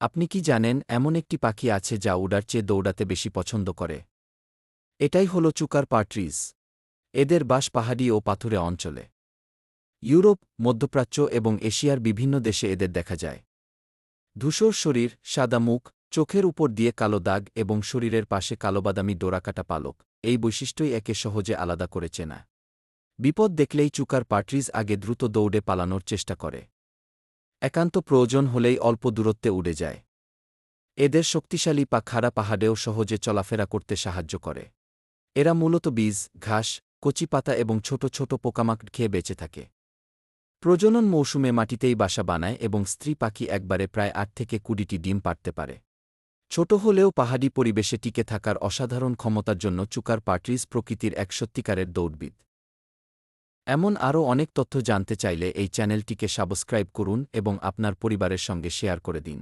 আপনি কি জানেন এমন একটি পাখি আছে যা উড়ার চেয়ে দৌড়াতে বেশি পছন্দ করে? এটাই হলো চুকার পার্ট্রিজ। এদের বাস পাহাড়ি ও পাথুরে অঞ্চলে। ইউরোপ, মধ্যপ্রাচ্য এবং এশিয়ার বিভিন্ন দেশে এদের দেখা যায়। ধূসর শরীর, সাদা মুখ, চোখের উপর দিয়ে কালো দাগ এবং শরীরের পাশে কালোবাদামি ডোরাকাটা পালক, এই বৈশিষ্ট্যই একে সহজে আলাদা করে চেনা। বিপদ দেখলেই চুকার পার্ট্রিজ আগে দ্রুত দৌড়ে পালানোর চেষ্টা করে। একান্ত প্রয়োজন হলেই অল্প দূরত্বে উড়ে যায়। এদের শক্তিশালী পা খাড়া পাহাড়েও সহজে চলাফেরা করতে সাহায্য করে। এরা মূলত বীজ, ঘাস, কচি পাতা এবং ছোট ছোট পোকামাকড় খেয়ে বেঁচে থাকে। প্রজনন মৌসুমে মাটিতেই বাসা বানায় এবং স্ত্রী পাখি একবারে প্রায় ৮ থেকে ২০টি ডিম পাড়তে পারে। ছোট হলেও পাহাড়ি পরিবেশে টিকে থাকার অসাধারণ ক্ষমতার জন্য চুকার পার্ট্রিজ প্রকৃতির এক সত্যিকারের দৌড়বিদ। এমন আরও অনেক তথ্য জানতে চাইলে এই চ্যানেলটিকে সাবস্ক্রাইব করুন এবং আপনার পরিবারের সঙ্গে শেয়ার করে দিন।